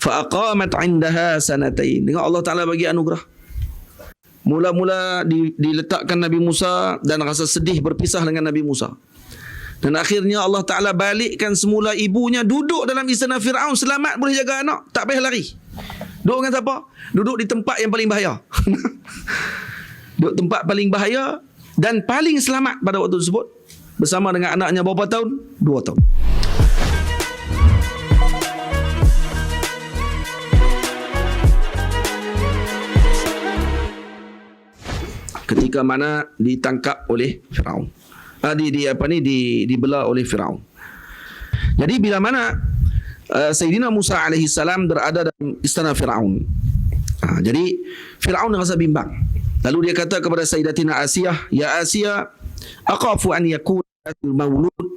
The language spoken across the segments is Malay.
fa aqamat 'indaha sanatain. Dengan Allah Taala bagi anugerah. Mula-mula diletakkan Nabi Musa dan rasa sedih berpisah dengan Nabi Musa. Dan akhirnya Allah Ta'ala balikkan semula ibunya duduk dalam istana Fir'aun, selamat, boleh jaga anak, tak payah lari. Duduk dengan siapa? Duduk di tempat yang paling bahaya. Duduk tempat paling bahaya dan paling selamat pada waktu tersebut, bersama dengan anaknya berapa tahun? 2 tahun. Ketika mana ditangkap oleh Firaun, dibelah oleh Firaun. Jadi bila mana Sayyidina Musa alaihi salam berada dalam istana Firaun, jadi Firaun rasa bimbang. Lalu dia kata kepada Sayyidatina Asiyah, ya Asiyah, aqafu an yakuna al-maulud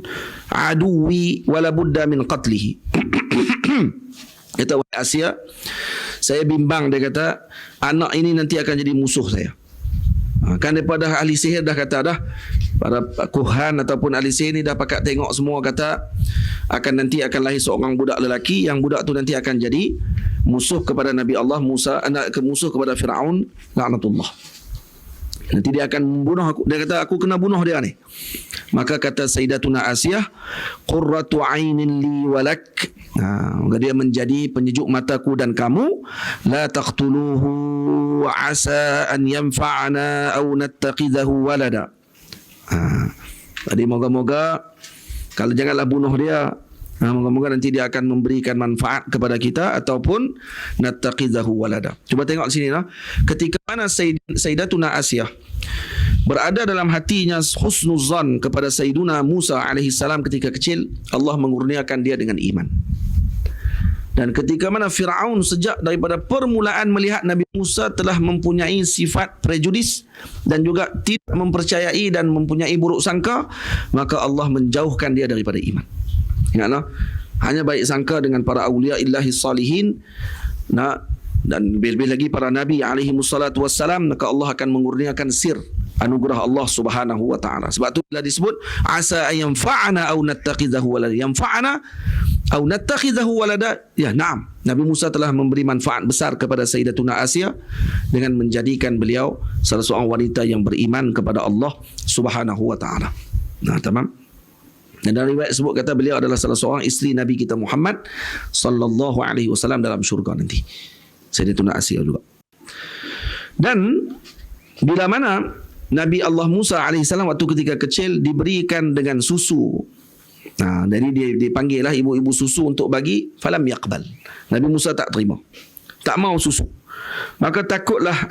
aduwi wala budda min qatlihi. Kata wahai Asiyah, saya bimbang, dia kata anak ini nanti akan jadi musuh saya. Kan daripada ahli sihir dah kata dah, para kuhan ataupun ahli sihir ni dah pakat tengok semua, kata nanti akan lahir seorang budak lelaki, yang budak tu nanti akan jadi musuh kepada Nabi Allah Musa, musuh kepada Firaun laknatullah. Nanti dia akan membunuh aku. Dia kata aku kena bunuh dia ni. Maka kata Sayyidatuna Asiyah, qurratu ainin li walak. Maka dia menjadi penyejuk mataku dan kamu. La taqtuluhu asa an yanfa'ana aw nattaqidahu walada. Jadi moga-moga kalau janganlah bunuh dia. Moga-moga nanti dia akan memberikan manfaat kepada kita ataupun nattaqidahu walada. Cuba tengok sini lah. Ketika mana Sayyidatuna Asiyah berada dalam hatinya husnuzan kepada Sayyiduna Musa alaihi salam ketika kecil, Allah mengurniakan dia dengan iman. Dan ketika mana Firaun sejak daripada permulaan melihat Nabi Musa telah mempunyai sifat prejudis dan juga tidak mempercayai dan mempunyai buruk sangka, maka Allah menjauhkan dia daripada iman. Ingatlah, hanya baik sangka dengan para awliya illahi salihin, dan lebih lagi para nabi alaihi mussalatu wassalam, maka Allah akan mengurniakan sir anugerah Allah Subhanahu wa taala. Sebab tu bila disebut asa ayanfa'ana aw nattaqidahu walada, yanfa'ana aw nattaqidahu walada, ya na'am, Nabi Musa telah memberi manfaat besar kepada Sayyidatuna Asiyah dengan menjadikan beliau salah seorang wanita yang beriman kepada Allah Subhanahu wa taala. Tamam. Dan dalam riwayat sebut kata beliau adalah salah seorang isteri Nabi kita Muhammad sallallahu alaihi wasallam dalam syurga nanti. Sayyidatuna Asiyah juga. Dan bila mana Nabi Allah Musa alaihi salam waktu ketika kecil diberikan dengan susu. Jadi dia dipanggil lah ibu-ibu susu untuk bagi, falam yaqbal. Nabi Musa tak terima. Tak mau susu. Maka takutlah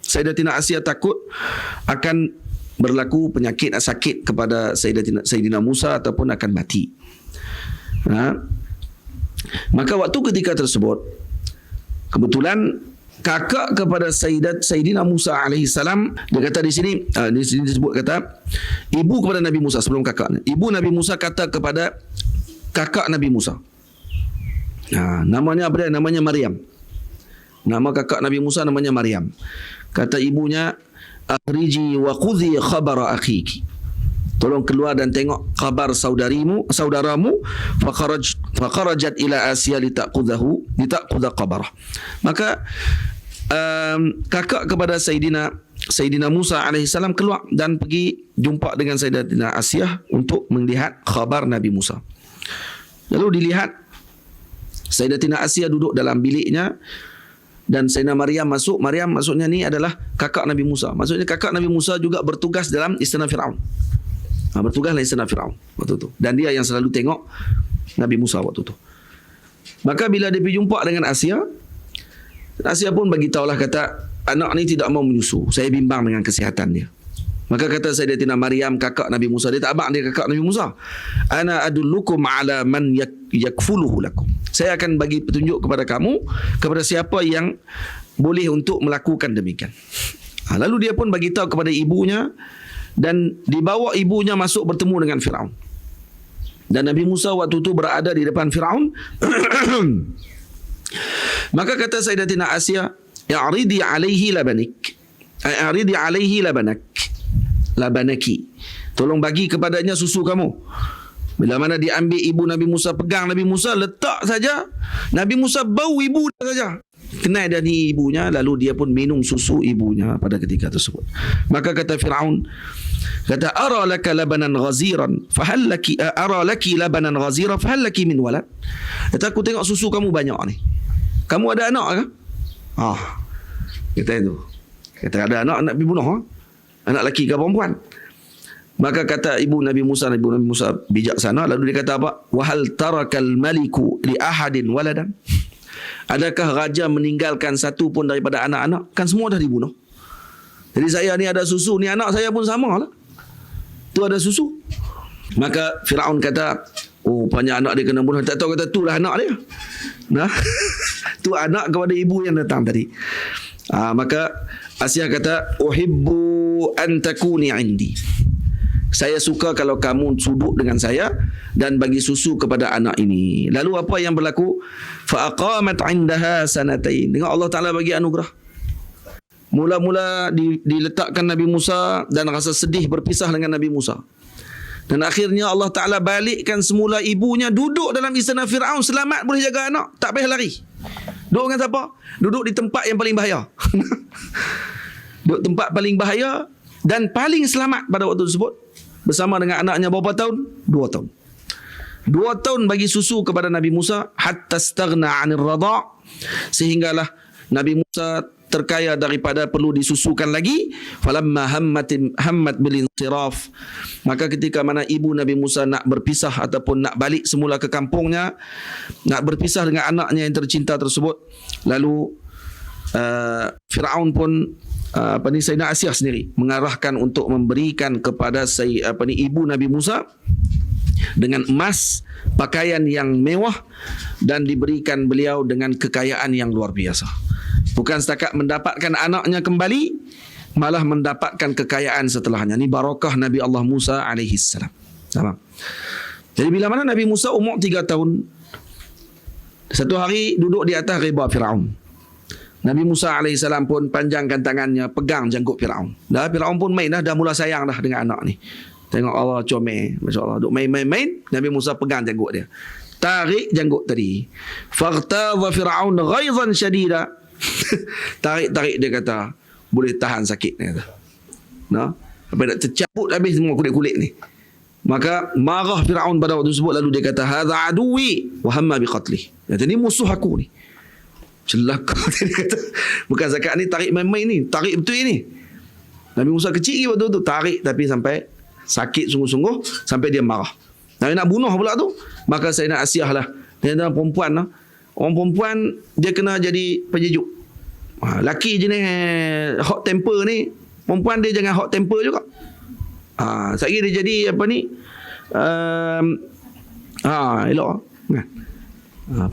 Sayyidatina Asiyah takut akan berlaku penyakit sakit kepada Sayyidina Musa ataupun akan mati. Maka waktu ketika tersebut, kebetulan kakak kepada Sayyidina Musa alaihi salam, dia kata di sini disebut kata ibu kepada Nabi Musa sebelum kakaknya. Ibu Nabi Musa kata kepada kakak Nabi Musa. Namanya apa dia? Namanya Maryam. Nama kakak Nabi Musa namanya Maryam. Kata ibunya, akhriji wa khudhi khabara akhiki. Tolong keluar dan tengok khabar saudaramu. Fakharajat ila Asiyah litaqudha khabarah. Maka kakak kepada Sayyidina Musa alaihi salam keluar dan pergi jumpa dengan Sayyidatina Asiyah untuk melihat khabar Nabi Musa. Lalu dilihat Sayyidatina Asiyah duduk dalam biliknya dan Sayyidina Maryam masuk. Maryam maksudnya ni adalah kakak Nabi Musa. Maksudnya kakak Nabi Musa juga bertugas dalam istana Firaun. Bertugas dalam istana Firaun waktu tu. Dan dia yang selalu tengok Nabi Musa waktu tu. Maka bila dia pergi jumpa dengan Asiyah, Asiyah pun bagi tahulah kata anak ni tidak mau menyusu. Saya bimbang dengan kesihatan dia. Maka kata Sayyidatina Maryam kakak Nabi Musa, dia tak abang dia kakak Nabi Musa. Ana adullukum ala man yakfuluhu lakum. Saya akan bagi petunjuk kepada kamu kepada siapa yang boleh untuk melakukan demikian. Lalu dia pun bagi tahu kepada ibunya dan dibawa ibunya masuk bertemu dengan Firaun. Dan Nabi Musa waktu itu berada di depan Firaun. Maka kata Sayyidatina Asiyah, "I'ridi alaihi labanik." I'ridi alaihi labanaki. Tolong bagi kepadanya susu kamu. Bila mana diambil ibu Nabi Musa, pegang Nabi Musa, letak saja, Nabi Musa bau ibu dia saja. Kenal dia ni ibunya, lalu dia pun minum susu ibunya pada ketika tersebut. Maka kata Firaun, kata ara laka labanan ghaziran fahal laki ara laki labanan ghazira fahal laki min walad. Kata aku tengok susu kamu banyak ni. Kamu ada anak ke? Kata itu. Kata ada anak nak dibunuh. Anak lelaki ke perempuan? Maka kata ibu Nabi Musa bijaksana, lalu dia kata apa? Wahal tarakal maliku li ahadin waladan. Adakah raja meninggalkan satu pun daripada anak-anak? Kan semua dah dibunuh. Jadi saya ni ada susu, ni anak saya pun sama lah. Tu ada susu. Maka Firaun kata, oh banyak anak dia kena bunuh. Tak tahu kata tu lah anak dia. Nah, tu anak kepada ibu yang datang tadi. Maka Asiyah kata, uhibbu an takuni indi. Saya suka kalau kamu suduk dengan saya dan bagi susu kepada anak ini. Lalu apa yang berlaku? Fa aqamat 'indaha sanatain. Dengan Allah Taala bagi anugerah. Mula-mula diletakkan Nabi Musa dan rasa sedih berpisah dengan Nabi Musa. Dan akhirnya Allah Taala balikkan semula ibunya duduk dalam istana Firaun, selamat, boleh jaga anak, tak payah lari. Duduk dengan siapa? Duduk di tempat yang paling bahaya. Duduk tempat paling bahaya dan paling selamat pada waktu tersebut. Bersama dengan anaknya berapa tahun? 2 tahun. 2 tahun bagi susu kepada Nabi Musa hatta staghna 'anil radha', sehinggalah Nabi Musa terkaya daripada perlu disusukan lagi. Falamma hammat bil insiraf, maka ketika mana ibu Nabi Musa nak berpisah ataupun nak balik semula ke kampungnya, nak berpisah dengan anaknya yang tercinta tersebut, lalu Firaun pun Sayyidina Asiyah sendiri mengarahkan untuk memberikan kepada ibu Nabi Musa dengan emas, pakaian yang mewah, dan diberikan beliau dengan kekayaan yang luar biasa. Bukan setakat mendapatkan anaknya kembali, malah mendapatkan kekayaan setelahnya. Ini barakah Nabi Allah Musa alaihi salam. Jadi bila mana Nabi Musa umur 3 tahun, satu hari duduk di atas riba Firaun. Nabi Musa AS pun panjangkan tangannya, pegang janggut Firaun. Dah Firaun pun main dah mula sayang dah dengan anak ni. Tengok Allah comel, masya-Allah. Duk main-main, Nabi Musa pegang janggut dia. Tarik janggut tadi. Fartadha Firaun ghaizan syadida. Tarik dia kata, boleh tahan sakit dia kata. Nah, sampai nak tercabut habis semua kulit-kulit ni. Maka marah Firaun pada waktu tersebut, lalu dia kata, hadza aduwi wa hamma bi qatli. Kata ni musuh aku ni. Celaka dia kata. Bukan zakat ni tarik main-main ni, tarik betul ni. Nabi Musa kecil lagi waktu tu, tarik tapi sampai sakit sungguh-sungguh, sampai dia marah. Nabi nak bunuh pula tu. Maka Sayyidina Asiyah lah, dia adalah perempuan lah. Orang perempuan dia kena jadi penyejuk. Laki jenis hot temper ni, perempuan dia jangan hot temper juga. Sekali dia jadi apa ni, elok kan.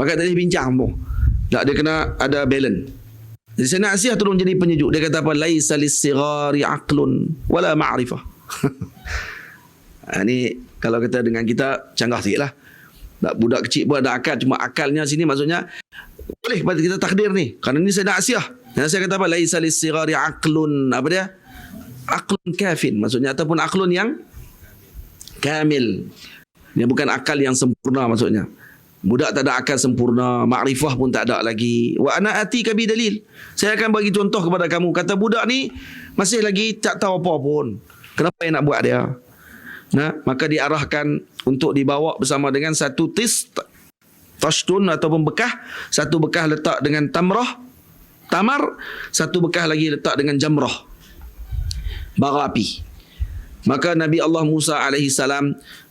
Pakai tadi bincang pun. Tak, dia kena ada balance. Jadi Sayyidina Asiyah tolong jadi penyejuk. Dia kata apa? Laisa lis-sighari aqlun wala ma'rifah. Ini kalau kata dengan kita canggah sikitlah. Tak, budak kecil pun ada akal, cuma akalnya sini maksudnya boleh kita takdir ni. Kerana ni Sayyidina Asiyah. Dan saya kata apa? Laisa lis-sighari aqlun. Apa dia? Aqlun kafin. Maksudnya ataupun aqlun yang kamil. Dia bukan akal yang sempurna maksudnya. Budak tak ada akal sempurna, makrifah pun tak ada lagi. Wa ana atika bi dalil. Saya akan bagi contoh kepada kamu. Kata budak ni masih lagi tak tahu apa pun. Kenapa yang nak buat dia? Nah, maka diarahkan untuk dibawa bersama dengan satu tashtun ataupun bekah. Satu bekah letak dengan tamar. Satu bekah lagi letak dengan jamrah, bara api. Maka Nabi Allah Musa AS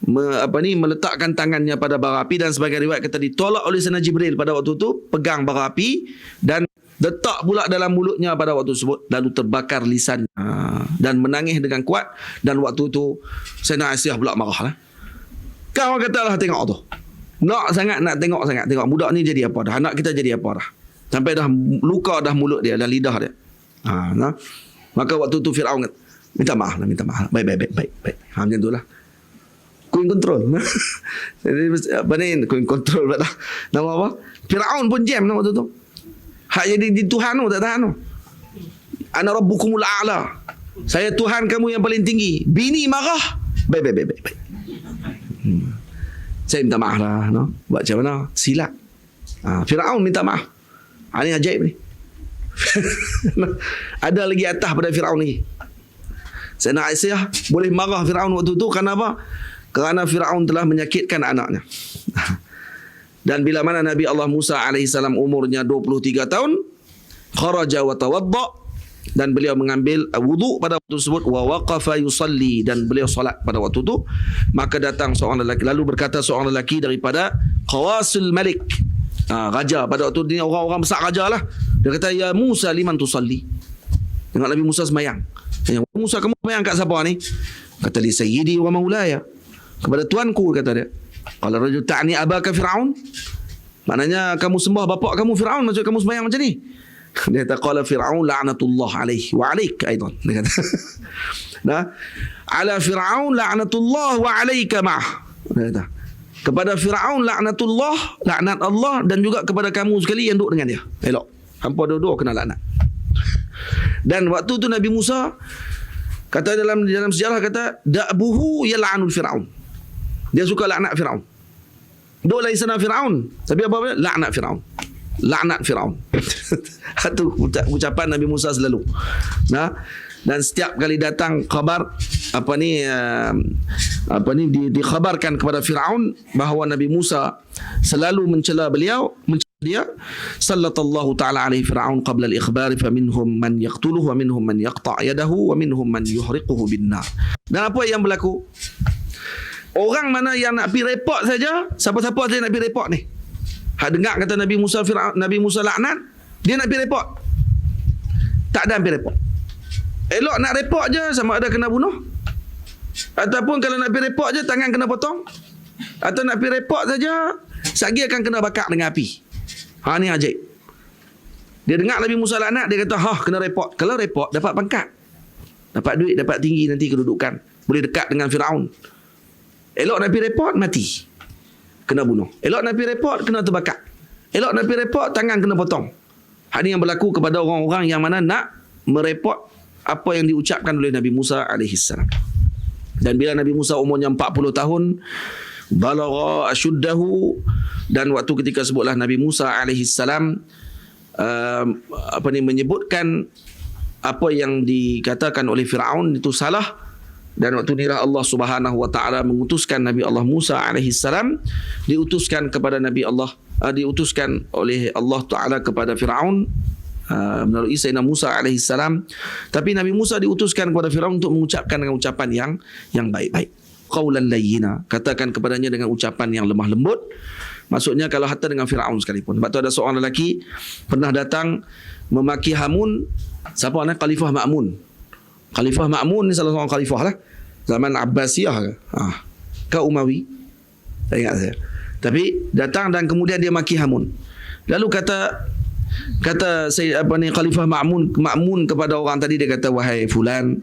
meletakkan tangannya pada bara api, dan sebagai riwayat kata ditolak oleh Sayyidina Jibril pada waktu itu, pegang bara api dan letak pula dalam mulutnya pada waktu tersebut, lalu terbakar lisan dan menangis dengan kuat. Dan waktu itu Sayyidina Asiyah pula marah lah. Kau katalah tengok tu, nak tengok budak ni jadi apa dah, anak kita jadi apa dah, sampai dah luka dah mulut dia dan lidah dia. Maka waktu itu Firaun kata, minta maaf. Baik. Macam itulah. Queen control. Apa ni? Queen control pula dah. Nama apa? Firaun pun jam waktu tu. Hak jadi di Tuhan tu tak tahan tu. Ana rabbukumul a'la. Saya Tuhan kamu yang paling tinggi. Bini marah. Baik. Saya minta maaf lah, no? Buat macam mana? Silap. Firaun minta maaf. Ini ajaib ni. Ada lagi atas pada Firaun lagi. Sayyidina Aisyah boleh marah Firaun waktu tu kenapa? Kerana Firaun telah menyakitkan anaknya. Dan bila mana Nabi Allah Musa AS umurnya 23 tahun, kharaja wa tawadda, dan beliau mengambil wudu pada waktu tersebut, wa waqafa yusalli, dan beliau solat pada waktu itu. Maka datang seorang lelaki, lalu berkata seorang lelaki daripada Qawasul Malik, raja pada waktu ini, orang-orang besar raja lah. Dia kata, ya Musa liman tusalli. Tengok Nabi Musa semayang. Musa, kamu semayang kat siapa ni? Kata, li sayyidi wa maulaya, kepada tuanku, kata dia. Qala rajul ta'ni abaka Fir'aun. Maknanya kamu sembah bapak kamu Fir'aun, maksud kamu sembahyang macam ni. Dia kata, qala Fir'aun la'natullah alaihi wa alaik aidan. Dia kata, nah, ala Fir'aun la'natullah wa alaika ma'ah. Dia kata, kepada Fir'aun laknatullah, laknat Allah, dan juga kepada kamu sekali yang duduk dengan dia. Elok. Hampa dua-dua kena laknat. Dan waktu tu Nabi Musa kata dalam sejarah, kata da'buhu yal'anul Fir'aun. Dia suka laknat Fir'aun. Duk lain sana Fir'aun, tapi apa? Laknat Fir'aun. Laknat Fir'aun. Itu ucapan Nabi Musa selalu. Nah, dan setiap kali datang khabar dikhabarkan kepada Fir'aun bahawa Nabi Musa selalu mencela dia, sallallahu ta'ala alaihi Fir'aun qabla al-ikhbar, faminhum man yaqtuluhu wa minhum man yaqta' yadahu wa minhum man yuhriquhu bin-nar. Dan apa yang berlaku? Orang mana yang nak pergi report saja, siapa-siapa saja nak pergi report ni. Hak dengar kata Nabi Musa laknat, dia nak pergi report. Tak ada pergi report. Elok nak report je, sama ada kena bunuh, ataupun kalau nak pergi report je tangan kena potong, atau nak pergi report saja sagi akan kena bakar dengan api. Ni ajaib. Dia dengar Nabi Musa laknat, dia kata kena report. Kalau report dapat pangkat, dapat duit, dapat tinggi nanti kedudukan, boleh dekat dengan Firaun. Elok nak pergi report, mati, kena bunuh. Elok nak pergi report, kena terbakar. Elok nak pergi report, tangan kena potong. Ini yang berlaku kepada orang-orang yang mana nak mereport apa yang diucapkan oleh Nabi Musa AS. Dan bila Nabi Musa umurnya 40 tahun, balagha asyuddahu, dan waktu ketika sebutlah Nabi Musa AS menyebutkan apa yang dikatakan oleh Firaun itu salah. Dan waktu inilah Allah Subhanahu wa taala mengutuskan Nabi Allah Musa alaihi salam, diutuskan kepada Nabi Allah, diutuskan oleh Allah taala kepada Firaun melalui Sayyidina Musa alaihi salam. Tapi Nabi Musa diutuskan kepada Firaun untuk mengucapkan dengan ucapan yang baik-baik. Qaulan layyina, katakan kepadanya dengan ucapan yang lemah lembut. Maksudnya kalau hatta dengan Firaun sekalipun. Sebab tu ada seorang lelaki pernah datang memaki Hamun. Siapa namanya? Khalifah Ma'mun. Khalifah Ma'mun ni salah seorang khalifah lah, zaman Abbasiyah ke Umawi, tak ingat saya. Tapi datang dan kemudian dia maki Hamun. Lalu kata Khalifah Ma'mun kepada orang tadi, dia kata, wahai fulan,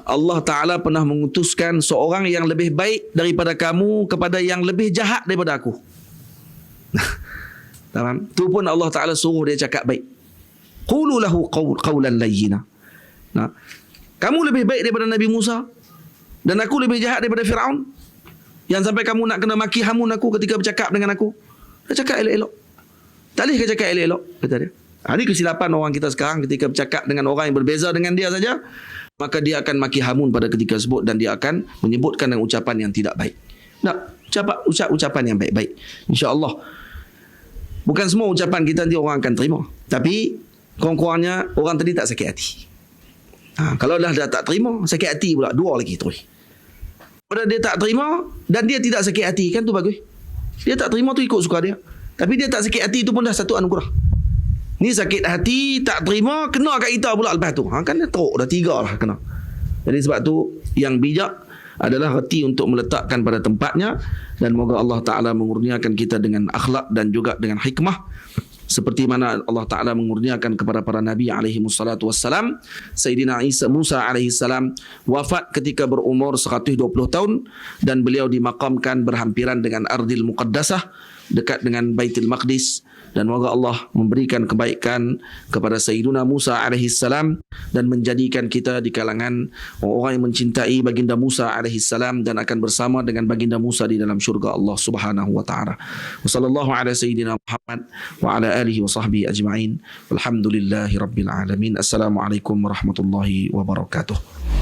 Allah Ta'ala pernah mengutuskan seorang yang lebih baik daripada kamu kepada yang lebih jahat daripada aku. Tu pun Allah Ta'ala suruh dia cakap baik. Qulu lahu qawlan layyina. Kamu lebih baik daripada Nabi Musa, dan aku lebih jahat daripada Firaun, yang sampai kamu nak kena maki Hamun aku ketika bercakap dengan aku. Dia cakap elok-elok. Tak boleh ke cakap elok-elok, kata dia. Ini kesilapan orang kita sekarang, ketika bercakap dengan orang yang berbeza dengan dia saja, maka dia akan maki Hamun pada ketika tersebut, dan dia akan menyebutkan dengan ucapan yang tidak baik. Ucap ucapan yang baik-baik. InsyaAllah. Bukan semua ucapan kita nanti orang akan terima, tapi kurang-kurangnya orang tadi tak sakit hati. Kalau dah tak terima, sakit hati pula, dua lagi terus. Pada dia tak terima dan dia tidak sakit hati, kan tu bagus. Dia tak terima tu ikut suka dia, tapi dia tak sakit hati, itu pun dah satu anugerah. Ni sakit hati, tak terima, kena kat kita pula lepas tu. Kan dia teruk, dah tiga lah kena. Jadi sebab tu yang bijak adalah hati untuk meletakkan pada tempatnya, dan moga Allah Ta'ala mengurniakan kita dengan akhlak dan juga dengan hikmah, seperti mana Allah Ta'ala mengurniakan kepada para Nabi alaihi wassalatu wassalam. Sayyidina Musa alaihi salam wafat ketika berumur 120 tahun, dan beliau dimakamkan berhampiran dengan Ardil Muqaddasah, dekat dengan Baitul Maqdis, dan moga Allah memberikan kebaikan kepada Sayyiduna Musa alaihi salam dan menjadikan kita di kalangan orang yang mencintai baginda Musa alaihi salam dan akan bersama dengan baginda Musa di dalam syurga Allah Subhanahu wa taala. Wassallallahu ala sayyidina Muhammad wa ala alihi wa sahbihi ajma'in. Walhamdulillahi rabbil alamin. Assalamualaikum warahmatullahi wabarakatuh.